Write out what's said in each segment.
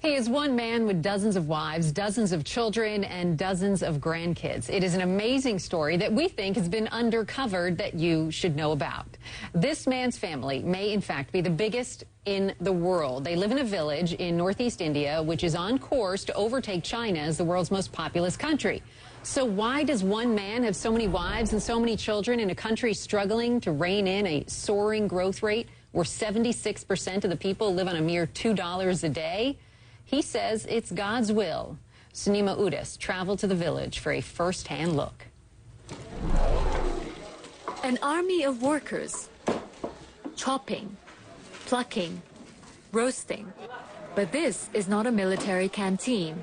He is one man with dozens of wives, dozens of children, and dozens of grandkids. It is an amazing story that we think has been undercovered that you should know about. This man's family may, in fact, be the biggest in the world. They live in a village in northeast India, which is on course to overtake China as the world's most populous country. So why does one man have so many wives and so many children in a country struggling to rein in a soaring growth rate where 76% of the people live on a mere $2 a day? He says it's God's will. Sunima Udas traveled to the village for a first-hand look. An army of workers, chopping, plucking, roasting. But this is not a military canteen.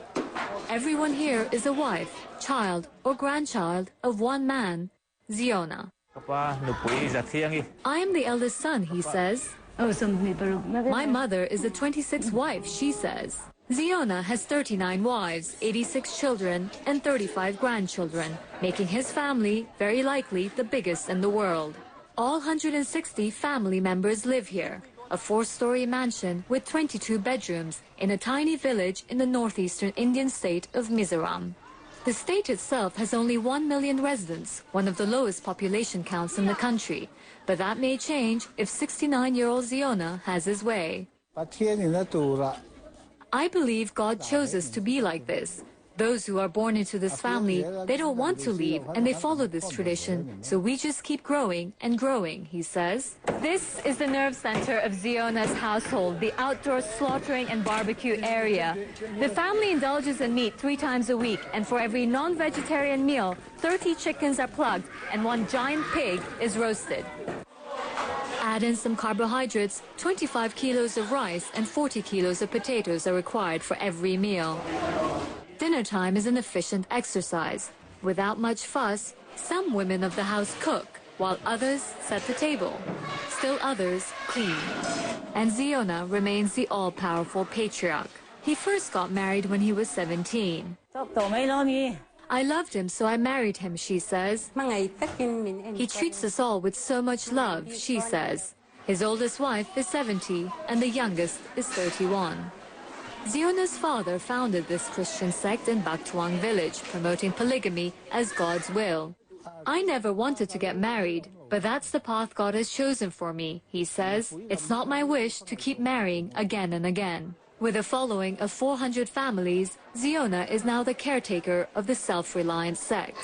Everyone here is a wife, child, or grandchild of one man, Ziona. I am the eldest son, he says. My mother is the 26th wife, she says. Ziona has 39 wives, 86 children, and 35 grandchildren, making his family very likely the biggest in the world. All 160 family members live here, a 4-story mansion with 22 bedrooms in a tiny village in the northeastern Indian state of Mizoram. The state itself has only 1 million residents, one of the lowest population counts in the country. But that may change if 69-year-old Ziona has his way. I believe God chose us to be like this. Those who are born into this family, they don't want to leave, and they follow this tradition. So we just keep growing and growing, he says. This is the nerve center of Ziona's household, the outdoor slaughtering and barbecue area. The family indulges in meat 3 times a week, and for every non-vegetarian meal, 30 chickens are plugged, and 1 giant pig is roasted. Add in some carbohydrates, 25 kilos of rice and 40 kilos of potatoes are required for every meal. Dinner time is an efficient exercise. Without much fuss, some women of the house cook, while others set the table. Still others clean. And Ziona remains the all-powerful patriarch. He first got married when he was 17. I loved him, so I married him, she says. He treats us all with so much love, she says. His oldest wife is 70, and the youngest is 31. Ziona's father founded this Christian sect in Baktwang village, promoting polygamy as God's will. I never wanted to get married, but that's the path God has chosen for me, he says. It's not my wish to keep marrying again and again. With a following of 400 families, Ziona is now the caretaker of the self-reliant sect.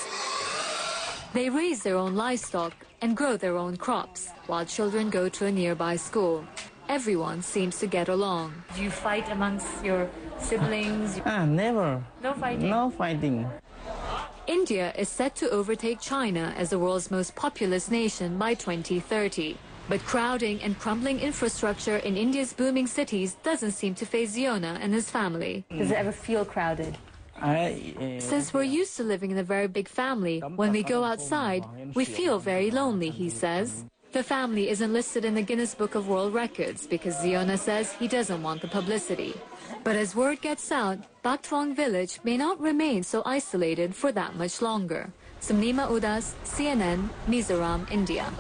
They raise their own livestock and grow their own crops, while children go to a nearby school. Everyone seems to get along. Do you fight amongst your siblings? Never. No fighting? No fighting. India is set to overtake China as the world's most populous nation by 2030. But crowding and crumbling infrastructure in India's booming cities doesn't seem to faze Ziona and his family. Does it ever feel crowded? Since we're used to living in a very big family, when we go outside, we feel very lonely, he says. The family isn't listed in the Guinness Book of World Records because Ziona says he doesn't want the publicity. But as word gets out, Baktwang village may not remain so isolated for that much longer. Sunima Udas, CNN, Mizoram, India.